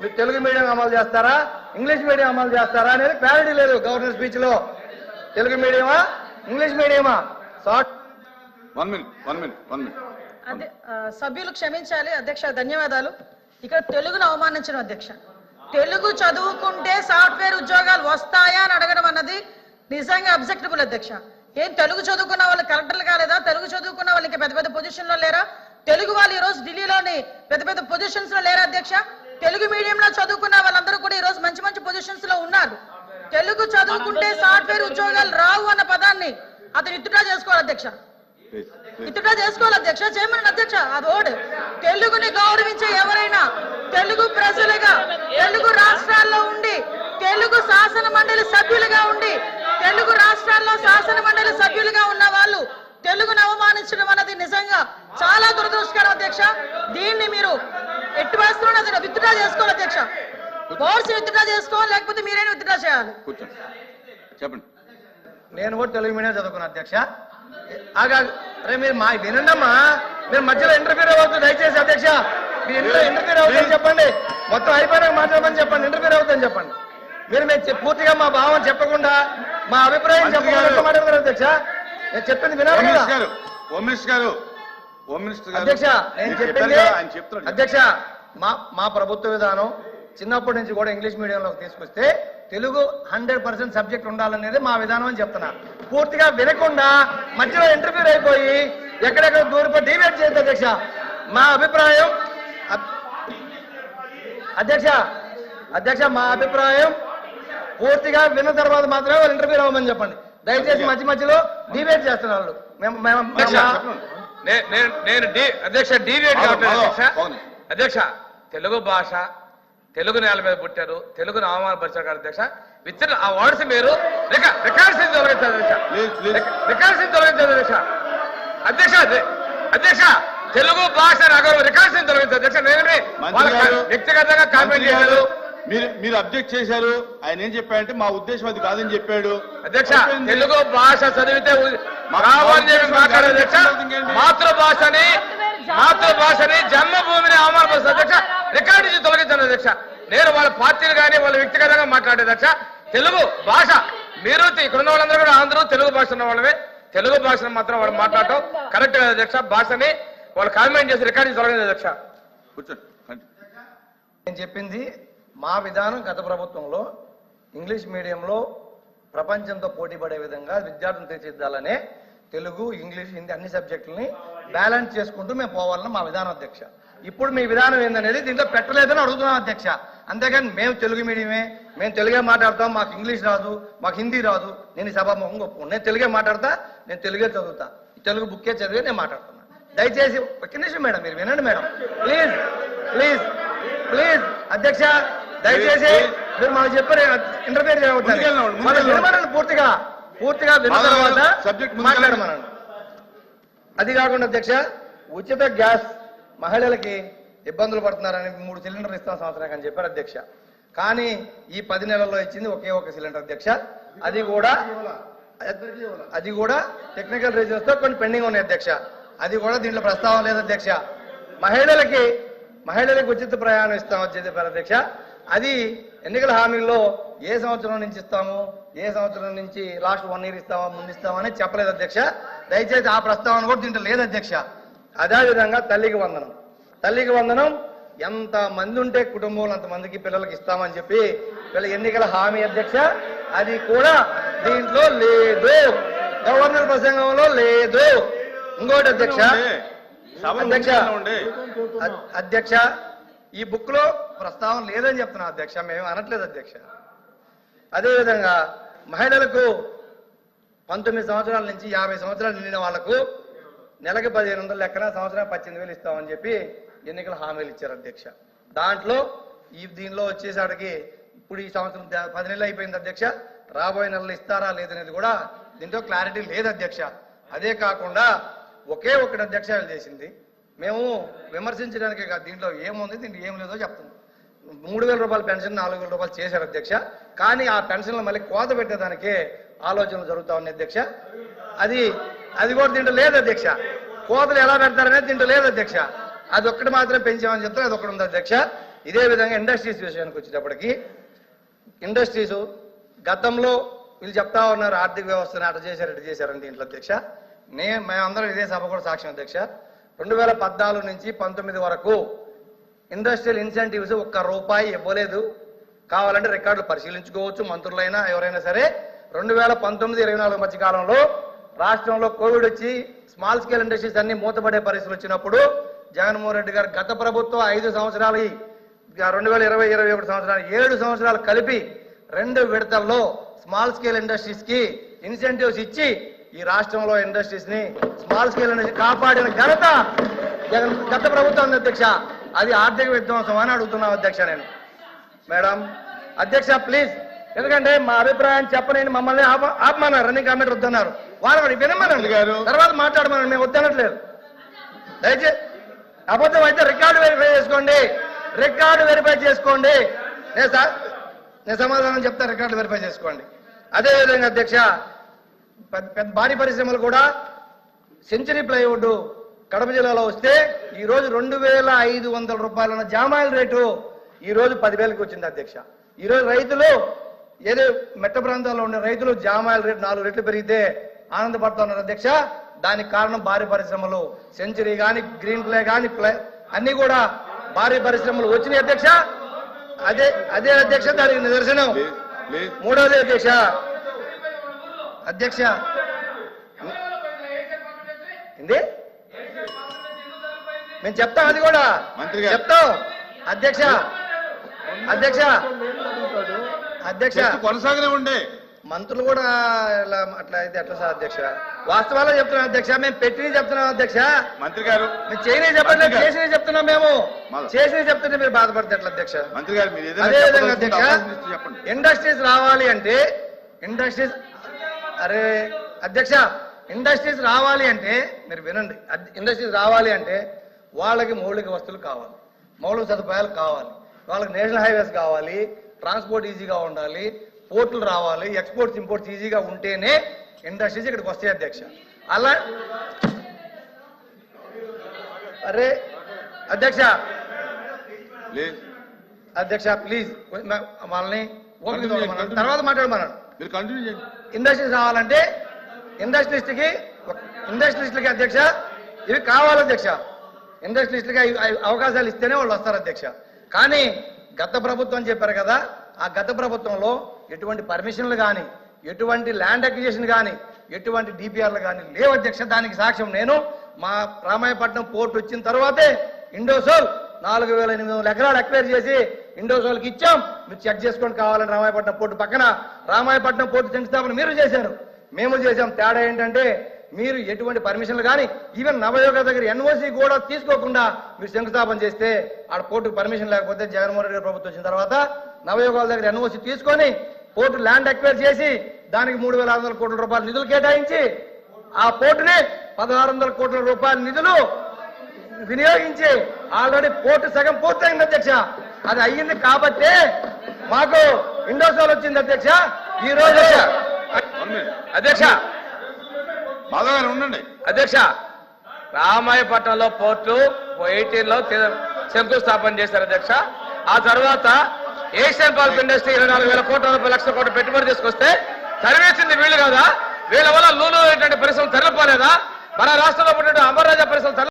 మీరు తెలుగు మీడియం అమలు చేస్తారా, ఇంగ్లీష్ మీడియం అమలు చేస్తారా అనేది క్లారిటీ లేదు గవర్నర్ స్పీచ్ లో. తెలుగు మీడియమా, ఇంగ్లీష్ మీడియమా? Short 1 minute. సభ్యులు క్షమించాలి అధ్యక్ష, ధన్యవాదాలు. ఇక్కడ తెలుగును అవమానించడం అధ్యక్ష. తెలుగు చదువుకుంటే సాఫ్ట్వేర్ ఉద్యోగాలు వస్తాయా అని అడగడం అన్నది నిజంగా అబ్జెక్టబుల్ అధ్యక్ష. ఏం తెలుగు చదువుకున్న వాళ్ళు కలెక్టర్లు కాలేదా? తెలుగు చదువుకున్న వాళ్ళకి పెద్ద పెద్ద పొజిషన్ లో లేరా? తెలుగు వాళ్ళు ఈ రోజు ఢిల్లీలోని పెద్ద పెద్ద పొజిషన్స్ లో లేరా అధ్యక్ష? తెలుగు మీడియంలో చదువుకున్న వాళ్ళందరూ కూడా ఈ రోజు మంచి మంచి పొజిషన్స్ లో ఉన్నారు. తెలుగు చదువుకుంటే సాఫ్ట్వేర్ ఉద్యోగాలు రావు అన్న పదాన్ని అతను విత్డ్రా చేసుకోవాలి అధ్యక్ష. విత్డ్రా చేసుకోవాలి అధ్యక్ష, చేయమని అధ్యక్ష. అది ఓడు తెలుగుని గౌరవించే ఎవరైనా తెలుగు ప్రజలుగా తెలుగు రాష్ట్రాల్లో ఉండి తెలుగు శాసన మండలి సభ్యులుగా ఉండి తెలుగు రాష్ట్రాల్లో శాసన మండలి సభ్యులుగా ఉన్న వాళ్ళు తెలుగును అవమానించడం అన్నది నిజంగా చాలా దురదృష్టకరం అధ్యక్ష. దీన్ని మీరు ఎట్టి వేస్తున్నది విత్డ్రా చేసుకోవాలి అధ్యక్ష. బోర్డ్స్ విత్డ్రా చేసుకోవాలి, లేకపోతే మీరైనా విత్డ్రా చేయాలి. చెప్పండి. నేను కూడా తెలుగు మీడియం చదువుకున్నా అధ్యక్ష. అరే మీరు మా వినండమ్మా, మీరు మధ్యలో ఇంటర్ఫీర్ అవ్వద్దు దయచేసి అధ్యక్ష. మీరు ఇంటర్ఫీర్ అవుతుందని చెప్పండి, మొత్తం అయిపోయినాక మాట్లాడమని చెప్పండి. ఇంటర్ఫీర్ అవుతుందని చెప్పండి. మీరు మేము పూర్తిగా మా భావం చెప్పకుండా మా అభిప్రాయం చెప్పకుండా మాట్లాడతారు అధ్యక్ష. నేను చెప్పింది వినాలి కదా అధ్యక్ష. నేను చెప్పింది అధ్యక్ష, మా ప్రభుత్వ విధానం చిన్నప్పటి నుంచి కూడా ఇంగ్లీష్ మీడియంలోకి తీసుకొస్తే తెలుగు 100% సబ్జెక్ట్ ఉండాలనేది మా విధానం అని చెప్తున్నా. పూర్తిగా వినకుండా మధ్యలో ఇంటర్వ్యూ అయిపోయి ఎక్కడెక్కడ దూరిపోయి డిబేట్ చేయొద్దు అధ్యక్ష. మా అభిప్రాయం అధ్యక్ష మా అభిప్రాయం పూర్తిగా విన్న తర్వాత మాత్రమే వాళ్ళు ఇంటర్వ్యూ అవ్వమని చెప్పండి దయచేసి. మధ్యలో డిబేట్ చేస్తున్నారు. నేను అధ్యక్ష డిబేట్ అధ్యక్ష. తెలుగు భాష తెలుగు నేల మీద పుట్టారు, తెలుగును అవమానపరిచారు కదా అధ్యక్ష. విత్ ఆ వర్డ్స్ మీరు రికార్డ్స్ తొలగించారు అధ్యక్ష. అధ్యక్ష తెలుగు భాష రికార్డ్స్ తొలగించారు అధ్యక్ష. నేనే వ్యక్తిగతంగా కామెంట్ చేశారు. మీరు అబ్జెక్ట్ చేశారు. ఆయన ఏం చెప్పాడంటే మా ఉద్దేశం అది కాదని చెప్పాడు అధ్యక్ష. తెలుగు భాష చదివితే మాట్లాడే అధ్యక్ష. మాతృభాషని జన్మభూమిని అవమానపరుస్తారు అధ్యక్ష. రికార్డు నుంచి తొలగించాను అధ్యక్ష. నేను వాళ్ళ పార్టీలు కానీ వాళ్ళ వ్యక్తిగతంగా మాట్లాడే అధ్యక్ష. తెలుగు భాష మీరు ఇక్కడ ఉన్న వాళ్ళందరూ కూడా అందరూ తెలుగు భాష ఉన్న వాళ్ళమే. తెలుగు భాషను మాత్రం వాళ్ళు మాట్లాడటం కరెక్ట్ కదా అధ్యక్ష. భాషని వాళ్ళు కామెంట్ చేసి రికార్డు నుంచి తొలగించారు అధ్యక్ష. నేను చెప్పింది మా విధానం. గత ప్రభుత్వంలో ఇంగ్లీష్ మీడియంలో ప్రపంచంతో పోటీ పడే విధంగా విద్యార్థులను తీర్చిదిద్దాలనే తెలుగు, ఇంగ్లీష్, హిందీ అన్ని సబ్జెక్టులని బ్యాలెన్స్ చేసుకుంటూ మేము పోవాలని మా విధానం అధ్యక్ష. ఇప్పుడు మీ విధానం ఏందనేది దీంట్లో పెట్టలేదని అడుగుతున్నాం అధ్యక్ష. అంతేగాని మేము తెలుగు మీడియమే, మేము తెలుగే మాట్లాడతాం, మాకు ఇంగ్లీష్ రాదు, మాకు హిందీ రాదు, నేను ఈ సభాముఖంగా ఒప్పుకోను. నేను తెలుగే మాట్లాడతా, నేను తెలుగే చదువుతా, తెలుగు బుక్కే చదివి నేను మాట్లాడుతున్నా. దయచేసి ఒక్క నిమిషం మేడం, మీరు వినండి మేడం, ప్లీజ్ ప్లీజ్ ప్లీజ్ అధ్యక్ష. దయచేసి మీరు మాకు చెప్పారు ఇంటర్ఫేర్ చేయవద్దు. పూర్తిగా విన్న తర్వాత మాట్లాడమనండి. అది కాకుండా అధ్యక్ష, ఉచిత గ్యాస్ మహిళలకి ఇబ్బందులు పడుతున్నారని 3 సిలిండర్లు ఇస్తాం సంవత్సరానికి అని చెప్పారు అధ్యక్ష. కానీ ఈ 10 నెలల్లో ఇచ్చింది ఒకే ఒక సిలిండర్ అధ్యక్ష. అది కూడా టెక్నికల్ రీజన్స్ తో కొన్ని పెండింగ్ ఉన్నాయి అధ్యక్ష. అది కూడా దీంట్లో ప్రస్తావన లేదు అధ్యక్ష. మహిళలకి ఉచిత ప్రయాణం ఇస్తామని చెప్పారు అధ్యక్ష. అది ఎన్నికల హామీల్లో ఏ సంవత్సరం నుంచి ఇస్తాము, ఏ సంవత్సరం నుంచి లాస్ట్ 1 year ఇస్తామా, ముందు ఇస్తామని చెప్పలేదు అధ్యక్ష. దయచేసి ఆ ప్రస్తావన కూడా దీంట్లో లేదు అధ్యక్ష. అదేవిధంగా తల్లికి వందనం ఎంత మంది ఉంటే కుటుంబంలో అంతమందికి పిల్లలకి ఇస్తామని చెప్పి ఎన్నికల హామీ అధ్యక్ష. అది కూడా దీంట్లో లేదు, గవర్నర్ ప్రసంగంలో లేదు. ఇంకోటి అధ్యక్ష ఈ బుక్ లో ప్రస్తావన లేదని చెప్తున్నాం అధ్యక్ష, మేము అనట్లేదు అధ్యక్ష. అదేవిధంగా మహిళలకు 19 సంవత్సరాల నుంచి 50 సంవత్సరాలు నిండిన వాళ్లకు నెలకి 1500 లెక్కన సంవత్సరానికి 18,000 ఇస్తామని చెప్పి ఎన్నికల హామీలు ఇచ్చారు అధ్యక్ష. దాంట్లో దీనిలో వచ్చేసాడికి ఇప్పుడు ఈ సంవత్సరం 10 నెలలు అయిపోయింది అధ్యక్ష. రాబోయే నెలలు ఇస్తారా లేదనేది కూడా దీంట్లో క్లారిటీ లేదు అధ్యక్ష. అదే కాకుండా ఒకే ఒకటి అధ్యక్ష చేసింది, మేము విమర్శించడానికే కాదు, దీంట్లో ఏముంది దీంట్లో ఏం లేదో చెప్తుంది. 3,000 రూపాయల పెన్షన్ 4,000 రూపాయలు చేశారు అధ్యక్ష. కానీ ఆ పెన్షన్లు మళ్ళీ కోత పెట్టేదానికే ఆలోచనలు జరుగుతా ఉన్నాయి అధ్యక్ష. అది కూడా దీంట్లో లేదు అధ్యక్ష. కోతలు ఎలా పెడతారనేది దీంట్లో లేదు అధ్యక్ష. అది ఒక్కటి మాత్రం పెంచామని చెప్తారు, అది ఒకటి ఉంది అధ్యక్ష. ఇదే విధంగా ఇండస్ట్రీస్ విషయానికి వచ్చేటప్పటికి ఇండస్ట్రీస్ గతంలో వీళ్ళు చెప్తా ఉన్నారు ఆర్థిక వ్యవస్థను అటు చేశారు ఇటు చేశారని దీంట్లో అధ్యక్ష మేమందరం ఇదే సభ కూడా సాక్ష్యం అధ్యక్ష 2014 నుంచి 19 వరకు ఇండస్ట్రియల్ ఇన్సెంటివ్స్ ₹1 ఇవ్వలేదు. కావాలంటే రికార్డులు పరిశీలించుకోవచ్చు మంత్రులైనా ఎవరైనా సరే. 2019-24 మధ్య కాలంలో రాష్ట్రంలో కోవిడ్ వచ్చి స్మాల్ స్కేల్ ఇండస్ట్రీస్ అన్ని మూతపడే పరిస్థితులు వచ్చినప్పుడు జగన్మోహన్ రెడ్డి గారు గత ప్రభుత్వం 5 సంవత్సరాలు 2020-21 సంవత్సరాలు 7 సంవత్సరాలు కలిపి 2 విడతల్లో స్మాల్ స్కేల్ ఇండస్ట్రీస్ కి ఇన్సెంటివ్స్ ఇచ్చి ఈ రాష్ట్రంలో ఇండస్ట్రీస్ ని స్మాల్ స్కేల్ ఇండస్ట్రీ కాపాడిన ఘనత గత ప్రభుత్వం అధ్యక్ష. అది ఆర్థిక విధ్వంసం అని అడుగుతున్నాం అధ్యక్ష నేను. మేడం అధ్యక్ష ప్లీజ్, ఎందుకంటే మా అభిప్రాయం చెప్పలేని మమ్మల్ని ఆపమన్నారు, రన్నింగ్ కమిటీ వద్దన్నారు. వాళ్ళు వినమనండి తర్వాత మాట్లాడమని మేము వద్దనట్లేదు. దయచేసి అబద్ధం అయితే రికార్డు వెరిఫై చేసుకోండి, రికార్డు వెరిఫై చేసుకోండి. నేను సమాధానం చెప్తా, రికార్డు వెరిఫై చేసుకోండి. అదేవిధంగా అధ్యక్ష పెద్ద భారీ పరిశ్రమలు కూడా సెంచరీ ప్లైవుడ్ కడప జిల్లాలో వస్తే ఈ రోజు ₹2,500 ఉన్న జామాయిల్ రేటు ఈ రోజు 10,000కి వచ్చింది అధ్యక్ష. ఈ రోజు రైతులు ఏదో మెట్ట ప్రాంతాల్లో ఉండే రైతులు జామాయిల్ రేటు 4 రెట్లు పెరిగితే ఆనందపడుతూ ఉన్నారు అధ్యక్ష. దానికి కారణం భారీ పరిశ్రమలు, సెంచరీ కానీ గ్రీన్ ప్లే కానీ అన్ని కూడా భారీ పరిశ్రమలు వచ్చినాయి అధ్యక్ష. అదే అధ్యక్ష దానికి నిదర్శనం. మూడోది అధ్యక్ష ఏంది మేము చెప్తాం, అది కూడా చెప్తాం అధ్యక్ష. కొనసాగనే ఉండే మంత్రులు కూడా అట్లా అయితే ఎట్లా సార్ అధ్యక్ష? వాస్తవాలు చెప్తున్నాం అధ్యక్ష, మేము పెట్టినవి చెప్తున్నాం అధ్యక్ష. మంత్రి గారు మేము చేయని చెప్పట్లేదు, చేసినవి చెప్తున్నాం. మేము చేసినవి చెప్తుంటే మీరు బాధపడితే ఎట్లా అధ్యక్ష? మంత్రి గారు అదేవిధంగా అధ్యక్ష ఇండస్ట్రీస్ రావాలి అంటే ఇండస్ట్రీస్ రావాలి అంటే మీరు వినండి, ఇండస్ట్రీస్ రావాలి అంటే వాళ్ళకి మౌలిక వస్తువులు కావాలి, మౌలిక సదుపాయాలు కావాలి, వాళ్ళకి నేషనల్ హైవేస్ కావాలి, ట్రాన్స్పోర్ట్ ఈజీగా ఉండాలి, పోర్టులు రావాలి, ఎక్స్పోర్ట్స్ ఇంపోర్ట్స్ ఈజీగా ఉంటేనే ఇండస్ట్రీస్ ఇక్కడికి వస్తాయి అధ్యక్ష. అలా అధ్యక్ష ప్లీజ్ వాళ్ళని తర్వాత మాట్లాడమన్నాడు. ఇండస్ట్రీస్ రావాలంటే ఇండస్ట్రియలిస్ట్కి అధ్యక్ష ఇవి కావాలి అధ్యక్ష. ఇండస్ట్రియలిస్ట్కి అవకాశాలు ఇస్తేనే వాళ్ళు వస్తారు అధ్యక్ష. కానీ గత ప్రభుత్వం చెప్పారు కదా, ఆ గత ప్రభుత్వంలో ఎటువంటి పర్మిషన్లు కానీ, ఎటువంటి ల్యాండ్ అక్విజిషన్ కానీ, ఎటువంటి డిపిఆర్లు కానీ లేవు అధ్యక్ష. దానికి సాక్ష్యం నేను మా రామాయపట్నం పోర్టు వచ్చిన తర్వాతే ఇండోసోల్ 4,800 ఎకరాలు అక్వైర్ చేసి ఇండోసోల్కి ఇచ్చాం. మీరు చెక్ చేసుకొని కావాలని రామాయపట్నం పోర్టు పక్కన రామాయపట్నం పోర్టు శంకుస్థాపన మీరు చేశారు, మేము చేశాం. తేడా ఏంటంటే మీరు ఎటువంటి పర్మిషన్లు కానీ ఈవెన్ నవయోగ దగ్గర ఎన్ఓసి కూడా తీసుకోకుండా మీరు శంకుస్థాపన చేస్తే ఆడ పోర్టుకు పర్మిషన్ లేకపోతే జగన్మోహన్ రెడ్డి ప్రభుత్వం వచ్చిన తర్వాత నవయోగాల దగ్గర ఎన్ఓసి తీసుకొని పోర్టు ల్యాండ్ అక్వైర్ చేసి దానికి ₹3,600 కోట్ల నిధులు కేటాయించి ఆ పోర్టుని ₹1,600 కోట్ల నిధులు వినియోగించి ఆల్రెడీ పోర్టు సగం పూర్తయింది అధ్యక్ష. అది అయ్యింది కాబట్టే మాకు ఇండోసోల్ వచ్చింది అధ్యక్ష. ఈ రోజు అధ్యక్ష ఉండండి అధ్యక్ష రామాయపట్నంలో పోర్టు 18లో శంకుస్థాపన చేశారు అధ్యక్ష. ఆ తర్వాత ఏషియన్ పల్ప్ ఇండస్ట్రీ 24,000 కోట్ల లక్షల కోట్ల పెట్టుబడి తీసుకొస్తే తరివేసింది వీళ్ళు కదా. వీళ్ళ వల్ల లూలు ఏంటంటే పరిశ్రమ తరలిపోలేదా? మన రాష్ట్రంలో పుట్టిన అమర్ రాజా పరిశ్రమ